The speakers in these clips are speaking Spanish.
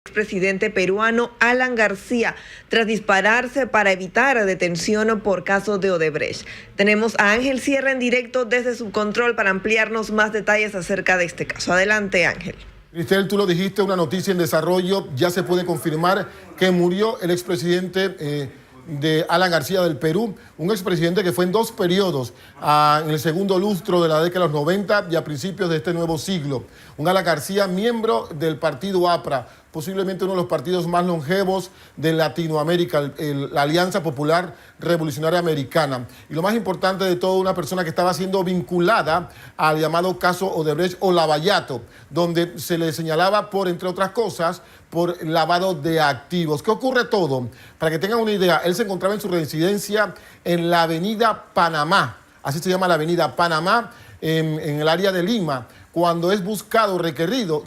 Expresidente peruano Alan García tras dispararse para evitar detención por caso de Odebrecht. Tenemos a Ángel Sierra en directo desde Subcontrol para ampliarnos más detalles acerca de este caso. Adelante, Ángel. Cristel, tú lo dijiste, una noticia en desarrollo. Ya se puede confirmar que murió el expresidente de Alan García del Perú, un expresidente que fue en dos periodos, en el segundo lustro de la década de los 90 y a principios de este nuevo siglo. Un Alan García, miembro del partido APRA, posiblemente uno de los partidos más longevos de Latinoamérica, la Alianza Popular Revolucionaria Americana. Y lo más importante de todo, una persona que estaba siendo vinculada al llamado caso Odebrecht o Lavallato, donde se le señalaba por, entre otras cosas, por lavado de activos. ¿Qué ocurre todo? Para que tengan una idea, él se encontraba en su residencia en la avenida Panamá, así se llama la avenida Panamá, en el área de Lima, cuando es buscado, requerido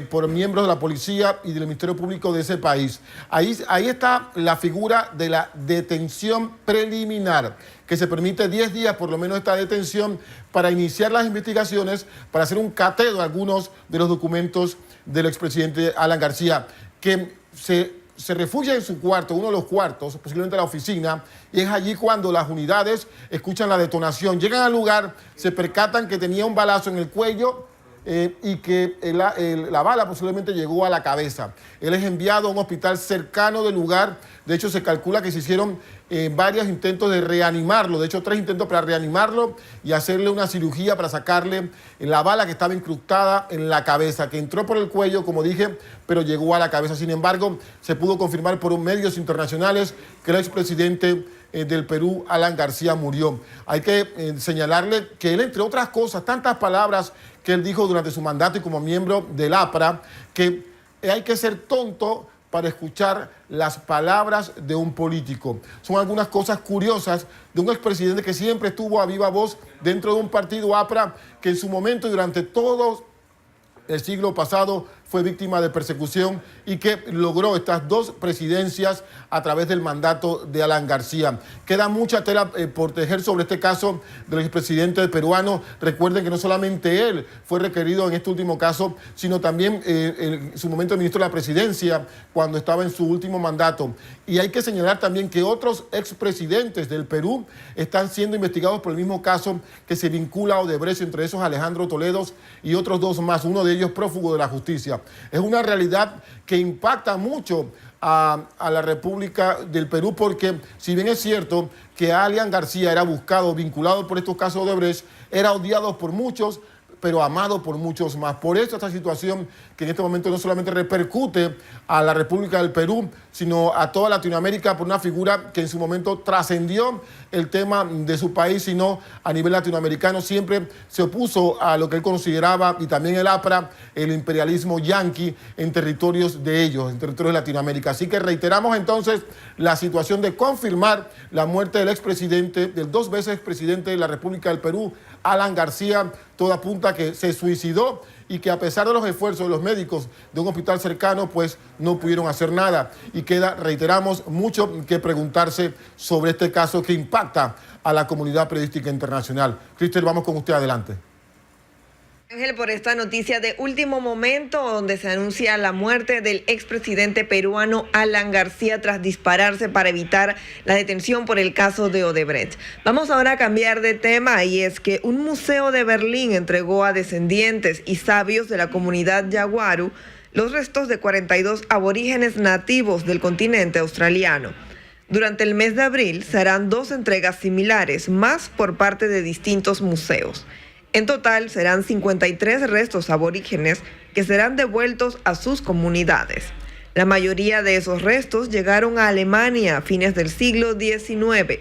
por miembros de la policía y del Ministerio Público de ese país. Ahí está la figura de la detención preliminar, que se permite 10 días por lo menos esta detención para iniciar las investigaciones, para hacer un cateo de algunos de los documentos del expresidente Alan García, que se refugia en su cuarto, uno de los cuartos, posiblemente la oficina, y es allí cuando las unidades escuchan la detonación. Llegan al lugar, se percatan que tenía un balazo en el cuello y que la bala posiblemente llegó a la cabeza. Él es enviado a un hospital cercano del lugar. De hecho, se calcula que se hicieron varios intentos de reanimarlo, de hecho 3 intentos para reanimarlo y hacerle una cirugía para sacarle la bala que estaba incrustada en la cabeza, que entró por el cuello, como dije, pero llegó a la cabeza. Sin embargo, se pudo confirmar por medios internacionales que el expresidente del Perú, Alan García, murió. Hay que señalarle que él, entre otras cosas, tantas palabras que él dijo durante su mandato y como miembro del APRA, que hay que ser tonto para escuchar las palabras de un político. Son algunas cosas curiosas de un expresidente que siempre estuvo a viva voz dentro de un partido APRA que en su momento y durante todo el siglo pasado fue víctima de persecución y que logró estas 2 presidencias a través del mandato de Alan García. Queda mucha tela por tejer sobre este caso del expresidente peruano. Recuerden que no solamente él fue requerido en este último caso, sino también en su momento el ministro de la Presidencia, cuando estaba en su último mandato. Y hay que señalar también que otros expresidentes del Perú están siendo investigados por el mismo caso que se vincula a Odebrecht, entre esos Alejandro Toledo y otros 2 más, uno de ellos prófugo de la justicia. Es una realidad que impacta mucho a la República del Perú, porque si bien es cierto que Alan García era buscado, vinculado por estos casos de Odebrecht, era odiado por muchos, pero amado por muchos más. Por eso esta situación que en este momento no solamente repercute a la República del Perú, sino a toda Latinoamérica, por una figura que en su momento trascendió el tema de su país, sino a nivel latinoamericano siempre se opuso a lo que él consideraba, y también el APRA, el imperialismo yanqui en territorios de ellos, en territorios de Latinoamérica. Así que reiteramos entonces la situación de confirmar la muerte del expresidente, del 2 veces expresidente de la República del Perú, Alan García. Todo apunta a que se suicidó y que a pesar de los esfuerzos de los médicos de un hospital cercano, pues no pudieron hacer nada. Y queda, reiteramos, mucho que preguntarse sobre este caso que impacta a la comunidad periodística internacional. Cristel, vamos con usted, adelante. Ángel, por esta noticia de último momento donde se anuncia la muerte del expresidente peruano Alan García tras dispararse para evitar la detención por el caso de Odebrecht. Vamos ahora a cambiar de tema, y es que un museo de Berlín entregó a descendientes y sabios de la comunidad yaguaru los restos de 42 aborígenes nativos del continente australiano. Durante el mes de abril se harán 2 entregas similares, más por parte de distintos museos. En total serán 53 restos aborígenes que serán devueltos a sus comunidades. La mayoría de esos restos llegaron a Alemania a fines del siglo XIX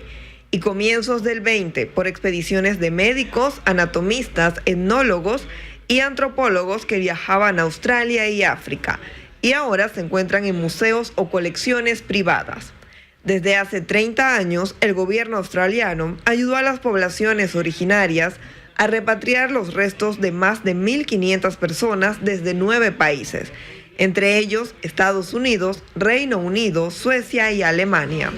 y comienzos del XX por expediciones de médicos, anatomistas, etnólogos y antropólogos que viajaban a Australia y África, y ahora se encuentran en museos o colecciones privadas. Desde hace 30 años, el gobierno australiano ayudó a las poblaciones originarias a repatriar los restos de más de 1.500 personas desde 9 países, entre ellos Estados Unidos, Reino Unido, Suecia y Alemania.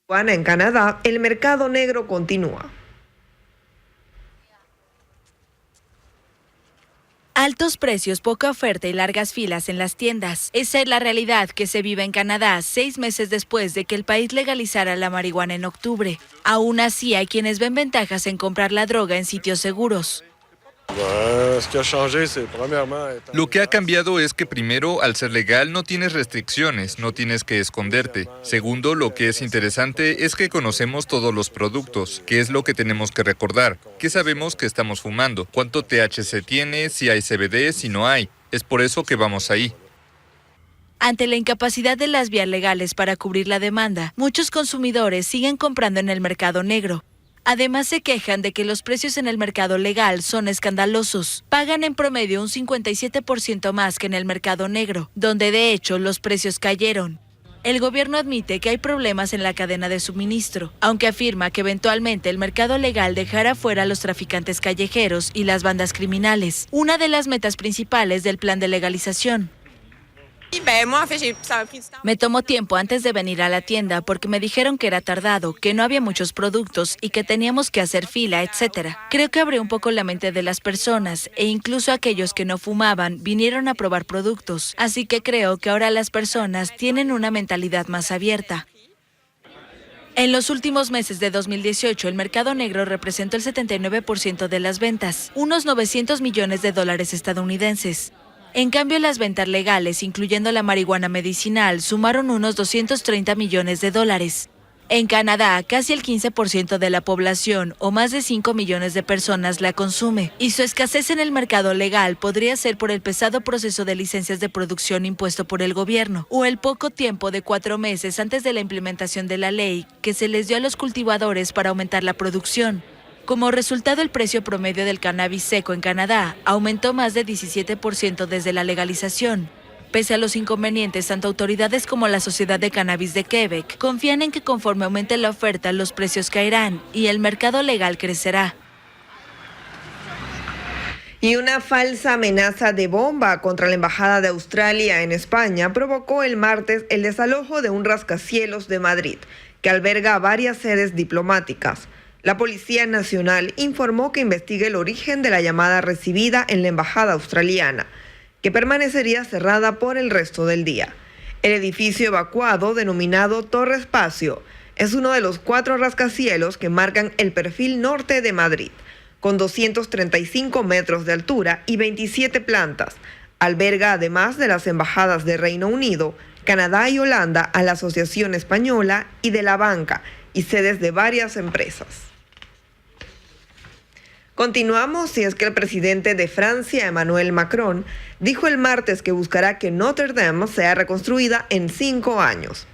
En Canadá, el mercado negro continúa. Altos precios, poca oferta y largas filas en las tiendas. Esa es la realidad que se vive en Canadá 6 meses después de que el país legalizara la marihuana en octubre. Aún así, hay quienes ven ventajas en comprar la droga en sitios seguros. Lo que ha cambiado es que primero, al ser legal, no tienes restricciones, no tienes que esconderte. Segundo, lo que es interesante es que conocemos todos los productos, que es lo que tenemos que recordar, que sabemos que estamos fumando, cuánto THC tiene, si hay CBD, si no hay. Es por eso que vamos ahí. Ante la incapacidad de las vías legales para cubrir la demanda, muchos consumidores siguen comprando en el mercado negro. Además, se quejan de que los precios en el mercado legal son escandalosos. Pagan en promedio un 57% más que en el mercado negro, donde de hecho los precios cayeron. El gobierno admite que hay problemas en la cadena de suministro, aunque afirma que eventualmente el mercado legal dejará fuera a los traficantes callejeros y las bandas criminales, una de las metas principales del plan de legalización. Me tomó tiempo antes de venir a la tienda porque me dijeron que era tardado, que no había muchos productos y que teníamos que hacer fila, etc. Creo que abrió un poco la mente de las personas e incluso aquellos que no fumaban vinieron a probar productos. Así que creo que ahora las personas tienen una mentalidad más abierta. En los últimos meses de 2018, el mercado negro representó el 79% de las ventas, unos $900 millones estadounidenses. En cambio, las ventas legales, incluyendo la marihuana medicinal, sumaron unos $230 millones. En Canadá, casi el 15% de la población, o más de 5 millones de personas, la consume, y su escasez en el mercado legal podría ser por el pesado proceso de licencias de producción impuesto por el gobierno, o el poco tiempo de 4 meses antes de la implementación de la ley que se les dio a los cultivadores para aumentar la producción. Como resultado, el precio promedio del cannabis seco en Canadá aumentó más de 17% desde la legalización. Pese a los inconvenientes, tanto autoridades como la Sociedad de Cannabis de Quebec confían en que conforme aumente la oferta, los precios caerán y el mercado legal crecerá. Y una falsa amenaza de bomba contra la Embajada de Australia en España provocó el martes el desalojo de un rascacielos de Madrid, que alberga varias sedes diplomáticas. La Policía Nacional informó que investiga el origen de la llamada recibida en la embajada australiana, que permanecería cerrada por el resto del día. El edificio evacuado, denominado Torre Espacio, es uno de los 4 rascacielos que marcan el perfil norte de Madrid, con 235 metros de altura y 27 plantas. Alberga, además de las embajadas de Reino Unido, Canadá y Holanda, a la Asociación Española y de la Banca, y sedes de varias empresas. Continuamos, y es que el presidente de Francia, Emmanuel Macron, dijo el martes que buscará que Notre Dame sea reconstruida en 5 años.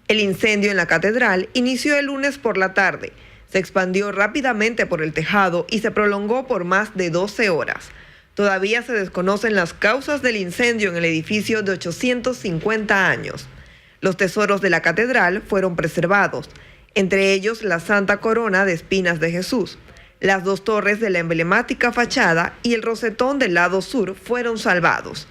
El incendio en la catedral inició el lunes por la tarde, se expandió rápidamente por el tejado y se prolongó por más de 12 horas. Todavía se desconocen las causas del incendio en el edificio de 850 años. Los tesoros de la catedral fueron preservados, entre ellos la Santa Corona de Espinas de Jesús. Las 2 torres de la emblemática fachada y el rosetón del lado sur fueron salvados.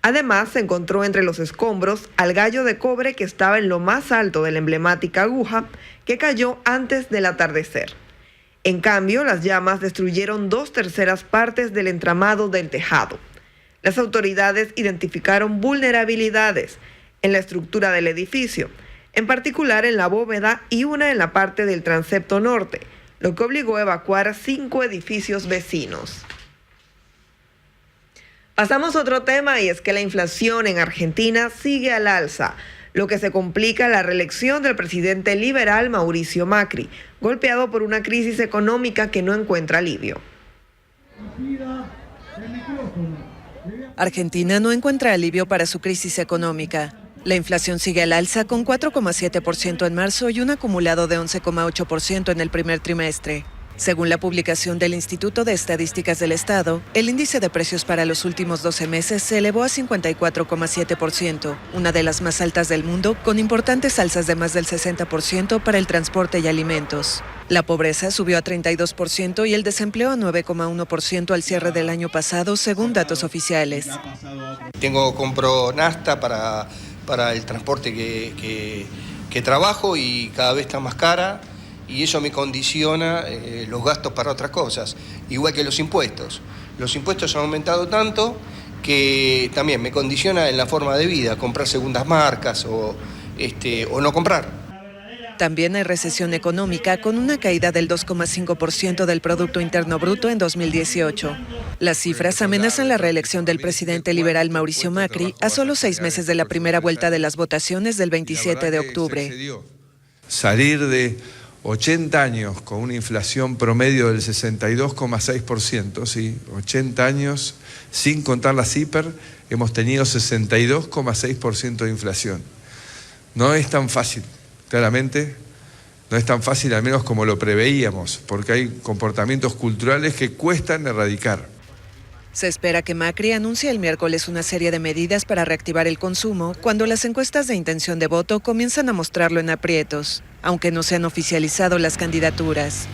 Además, se encontró entre los escombros al gallo de cobre que estaba en lo más alto de la emblemática aguja, que cayó antes del atardecer. En cambio, las llamas destruyeron 2/3 partes del entramado del tejado. Las autoridades identificaron vulnerabilidades en la estructura del edificio, en particular en la bóveda y una en la parte del transepto norte, lo que obligó a evacuar 5 edificios vecinos. Pasamos a otro tema, y es que la inflación en Argentina sigue al alza, lo que se complica la reelección del presidente liberal Mauricio Macri, golpeado por una crisis económica que no encuentra alivio. Argentina no encuentra alivio para su crisis económica. La inflación sigue al alza con 4,7% en marzo y un acumulado de 11,8% en el primer trimestre. Según la publicación del Instituto de Estadísticas del Estado, el índice de precios para los últimos 12 meses se elevó a 54,7%, una de las más altas del mundo, con importantes alzas de más del 60% para el transporte y alimentos. La pobreza subió a 32% y el desempleo a 9,1% al cierre del año pasado, según datos oficiales. Compro nafta para el transporte que trabajo, y cada vez está más cara, y eso me condiciona los gastos para otras cosas, igual que los impuestos. los impuestos han aumentado tanto que también me condiciona en la forma de vida, comprar segundas marcas o no comprar. También hay recesión económica con una caída del 2,5% del Producto Interno Bruto en 2018. Las cifras amenazan la reelección del presidente liberal Mauricio Macri a solo 6 meses de la primera vuelta de las votaciones del 27 de octubre. Salir de 80 años con una inflación promedio del 62,6%, sí, 80 años, sin contar las hiper, hemos tenido 62,6% de inflación. No es tan fácil. Claramente, no es tan fácil, al menos como lo preveíamos, porque hay comportamientos culturales que cuestan erradicar. Se espera que Macri anuncie el miércoles una serie de medidas para reactivar el consumo cuando las encuestas de intención de voto comienzan a mostrarlo en aprietos, aunque no se han oficializado las candidaturas.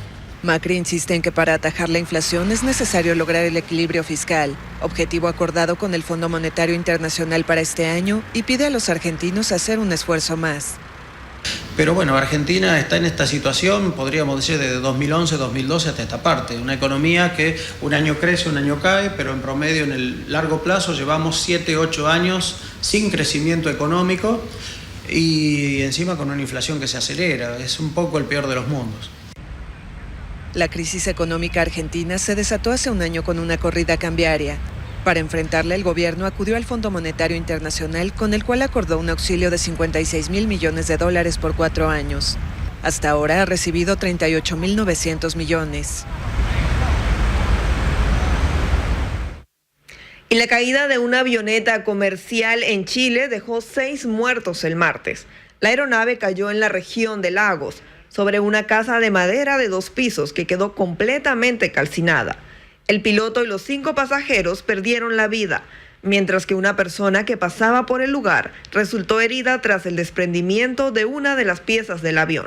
Macri insiste en que para atajar la inflación es necesario lograr el equilibrio fiscal, objetivo acordado con el Fondo Monetario Internacional para este año, y pide a los argentinos hacer un esfuerzo más. Pero bueno, Argentina está en esta situación, podríamos decir, desde 2011, 2012 hasta esta parte. Una economía que un año crece, un año cae, pero en promedio, en el largo plazo, llevamos 7, 8 años sin crecimiento económico y encima con una inflación que se acelera. Es un poco el peor de los mundos. La crisis económica argentina se desató hace un año con una corrida cambiaria. Para enfrentarla, el gobierno acudió al Fondo Monetario Internacional, con el cual acordó un auxilio de $56.000 millones por 4 años. Hasta ahora ha recibido 38.900 millones. Y la caída de una avioneta comercial en Chile dejó 6 muertos el martes. La aeronave cayó en la región de Lagos, sobre una casa de madera de 2 pisos que quedó completamente calcinada. El piloto y los 5 pasajeros perdieron la vida, mientras que una persona que pasaba por el lugar resultó herida tras el desprendimiento de una de las piezas del avión.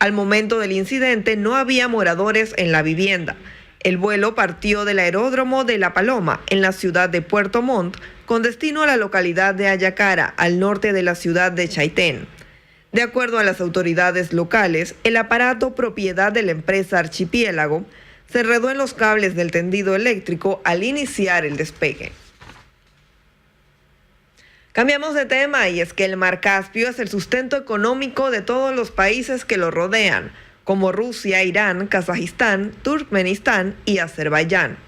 Al momento del incidente no había moradores en la vivienda. El vuelo partió del aeródromo de La Paloma, en la ciudad de Puerto Montt, con destino a la localidad de Ayacara, al norte de la ciudad de Chaitén. De acuerdo a las autoridades locales, el aparato, propiedad de la empresa Archipiélago, se enredó en los cables del tendido eléctrico al iniciar el despegue. Cambiamos de tema, y es que el Mar Caspio es el sustento económico de todos los países que lo rodean, como Rusia, Irán, Kazajistán, Turkmenistán y Azerbaiyán.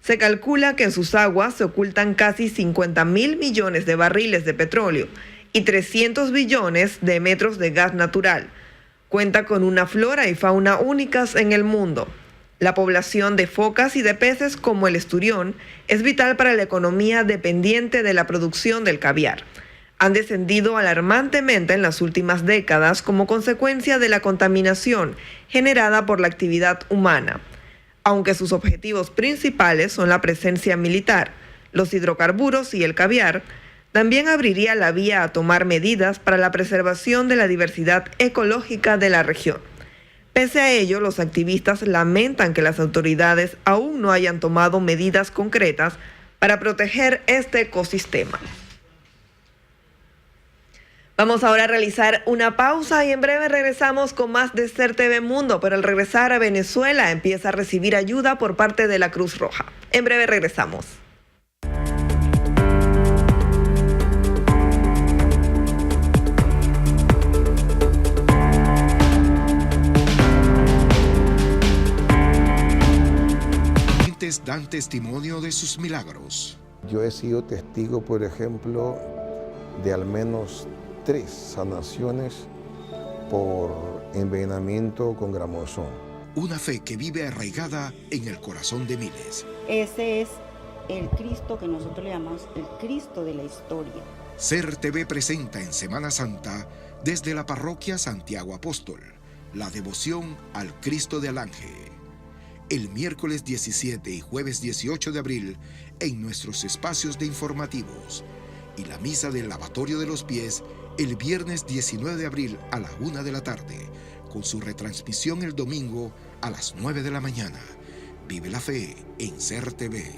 Se calcula que en sus aguas se ocultan casi 50.000 millones de barriles de petróleo y 300 billones de metros de gas natural. Cuenta con una flora y fauna únicas en el mundo. La población de focas y de peces como el esturión es vital para la economía dependiente de la producción del caviar. Han descendido alarmantemente en las últimas décadas como consecuencia de la contaminación generada por la actividad humana. Aunque sus objetivos principales son la presencia militar, los hidrocarburos y el caviar, también abriría la vía a tomar medidas para la preservación de la diversidad ecológica de la región. Pese a ello, los activistas lamentan que las autoridades aún no hayan tomado medidas concretas para proteger este ecosistema. Vamos ahora a realizar una pausa y en breve regresamos con más de Ser TV Mundo, pero al regresar a Venezuela empieza a recibir ayuda por parte de la Cruz Roja. En breve regresamos. Dan testimonio de sus milagros. Yo he sido testigo, por ejemplo, de al menos 3 sanaciones por envenenamiento con gramosón. Una fe que vive arraigada en el corazón de miles. Ese es el Cristo que nosotros le llamamos el Cristo de la historia. Ser TV presenta en Semana Santa, desde la parroquia Santiago Apóstol, la devoción al Cristo de Alange. El miércoles 17 y jueves 18 de abril en nuestros espacios de informativos, y la misa del lavatorio de los pies el viernes 19 de abril a la 1 de la tarde, con su retransmisión el domingo a las 9 de la mañana. Vive la fe en Ser TV.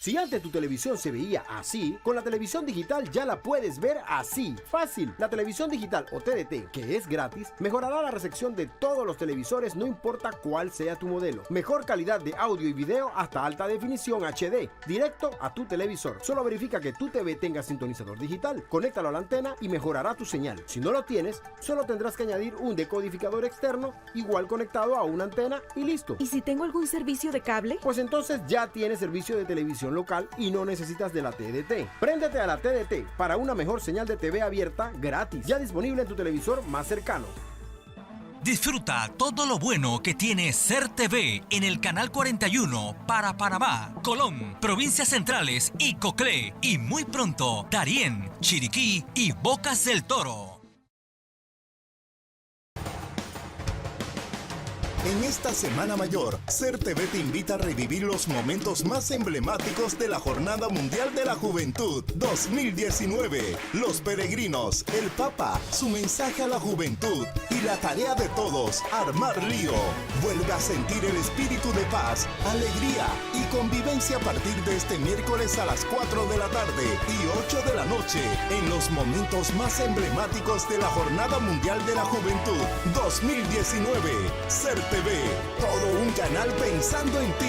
Si antes tu televisión se veía así, con la televisión digital ya la puedes ver así. Fácil. La televisión digital o TDT, que es gratis, mejorará la recepción de todos los televisores, no importa cuál sea tu modelo. Mejor calidad de audio y video hasta alta definición HD, directo a tu televisor. Solo verifica que tu TV tenga sintonizador digital. Conéctalo a la antena y mejorará tu señal. Si no lo tienes, solo tendrás que añadir un decodificador externo, igual conectado a una antena y listo. ¿Y si tengo algún servicio de cable? Pues entonces ya tienes servicio de televisión local y no necesitas de la TDT. Préndete a la TDT para una mejor señal de TV abierta gratis, ya disponible en tu televisor más cercano. Disfruta todo lo bueno que tiene Ser TV en el canal 41 para Panamá, Colón, provincias centrales y Coclé, y muy pronto Darién, Chiriquí y Bocas del Toro. En esta Semana Mayor, Ser TV te invita a revivir los momentos más emblemáticos de la Jornada Mundial de la Juventud 2019. Los peregrinos, el Papa, su mensaje a la juventud y la tarea de todos, armar lío. Vuelve a sentir el espíritu de paz, alegría y convivencia a partir de este miércoles a las 4 de la tarde y 8 de la noche en los momentos más emblemáticos de la Jornada Mundial de la Juventud 2019. Ser TV, todo un canal pensando en ti.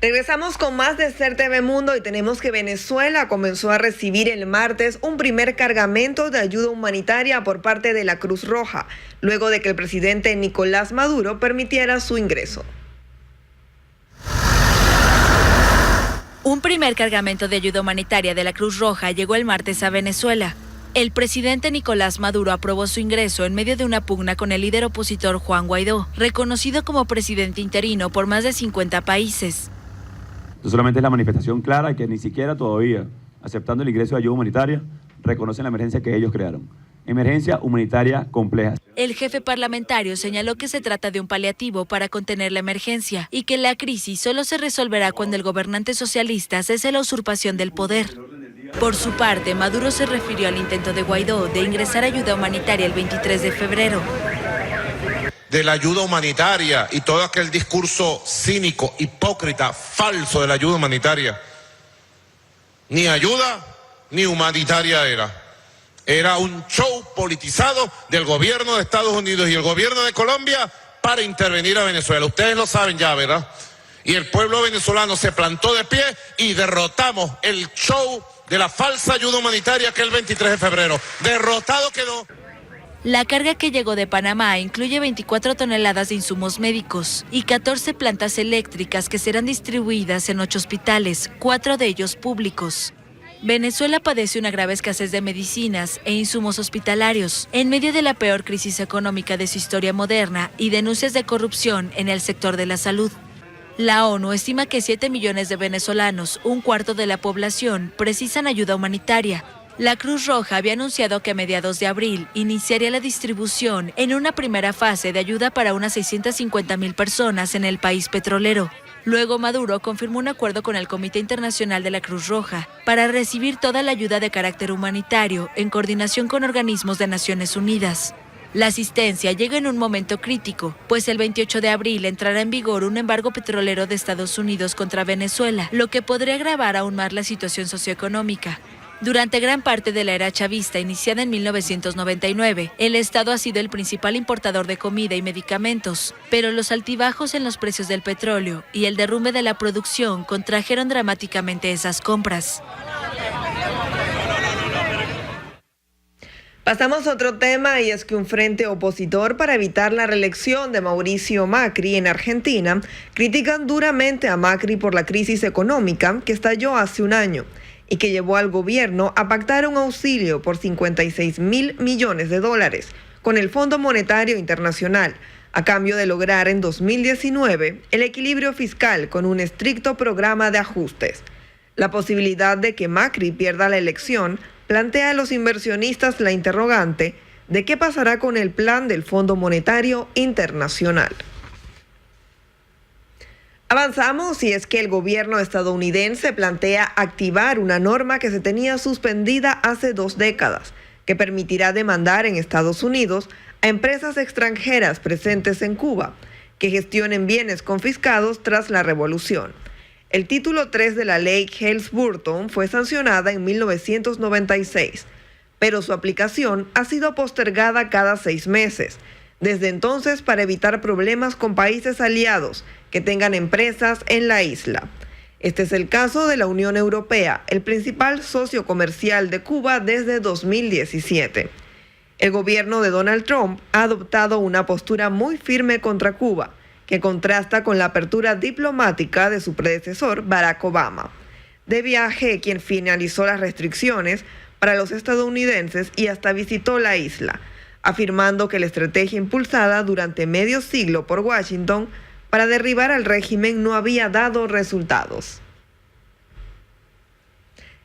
Regresamos con más de Ser TV Mundo y tenemos que Venezuela comenzó a recibir el martes un primer cargamento de ayuda humanitaria por parte de la Cruz Roja, luego de que el presidente Nicolás Maduro permitiera su ingreso. Un primer cargamento de ayuda humanitaria de la Cruz Roja llegó el martes a Venezuela. El presidente Nicolás Maduro aprobó su ingreso en medio de una pugna con el líder opositor Juan Guaidó, reconocido como presidente interino por más de 50 países. No solamente es la manifestación clara que ni siquiera todavía, aceptando el ingreso de ayuda humanitaria, reconocen la emergencia que ellos crearon. Emergencia humanitaria compleja. El jefe parlamentario señaló que se trata de un paliativo para contener la emergencia y que la crisis solo se resolverá cuando el gobernante socialista cese la usurpación del poder. Por su parte, Maduro se refirió al intento de Guaidó de ingresar ayuda humanitaria el 23 de febrero. De la ayuda humanitaria y todo aquel discurso cínico, hipócrita, falso de la ayuda humanitaria. Ni ayuda ni humanitaria era. Era un show politizado del gobierno de Estados Unidos y el gobierno de Colombia para intervenir a Venezuela. Ustedes lo saben ya, ¿verdad? Y el pueblo venezolano se plantó de pie y derrotamos el show de la falsa ayuda humanitaria que el 23 de febrero. Derrotado quedó. La carga que llegó de Panamá incluye 24 toneladas de insumos médicos y 14 plantas eléctricas que serán distribuidas en 8 hospitales, 4 de ellos públicos. Venezuela padece una grave escasez de medicinas e insumos hospitalarios en medio de la peor crisis económica de su historia moderna y denuncias de corrupción en el sector de la salud. La ONU estima que 7 millones de venezolanos, un cuarto de la población, precisan ayuda humanitaria. La Cruz Roja había anunciado que a mediados de abril iniciaría la distribución en una primera fase de ayuda para unas 650,000 personas en el país petrolero. Luego Maduro confirmó un acuerdo con el Comité Internacional de la Cruz Roja para recibir toda la ayuda de carácter humanitario en coordinación con organismos de Naciones Unidas. La asistencia llega en un momento crítico, pues el 28 de abril entrará en vigor un embargo petrolero de Estados Unidos contra Venezuela, lo que podría agravar aún más la situación socioeconómica. Durante gran parte de la era chavista, iniciada en 1999, el Estado ha sido el principal importador de comida y medicamentos, pero los altibajos en los precios del petróleo y el derrumbe de la producción contrajeron dramáticamente esas compras. Pasamos a otro tema, y es que un frente opositor para evitar la reelección de Mauricio Macri en Argentina critican duramente a Macri por la crisis económica que estalló hace un año y que llevó al gobierno a pactar un auxilio por $56,000 millones con el Fondo Monetario Internacional, a cambio de lograr en 2019 el equilibrio fiscal con un estricto programa de ajustes. La posibilidad de que Macri pierda la elección plantea a los inversionistas la interrogante de qué pasará con el plan del Fondo Monetario Internacional. Avanzamos y es que el gobierno estadounidense plantea activar una norma que se tenía suspendida hace 2 décadas, que permitirá demandar en Estados Unidos a empresas extranjeras presentes en Cuba que gestionen bienes confiscados tras la revolución. El título 3 de la ley Helms-Burton fue sancionada en 1996, pero su aplicación ha sido postergada cada 6 meses. Desde entonces, para evitar problemas con países aliados que tengan empresas en la isla. Este es el caso de la Unión Europea, el principal socio comercial de Cuba desde 2017. El gobierno de Donald Trump ha adoptado una postura muy firme contra Cuba, que contrasta con la apertura diplomática de su predecesor, Barack Obama. De viaje, quien finalizó las restricciones para los estadounidenses y hasta visitó la isla, afirmando que la estrategia impulsada durante medio siglo por Washington para derribar al régimen no había dado resultados.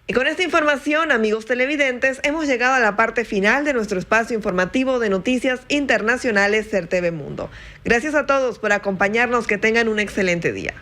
Y con esta información, amigos televidentes, hemos llegado a la parte final de nuestro espacio informativo de noticias internacionales CERTV Mundo. Gracias a todos por acompañarnos, que tengan un excelente día.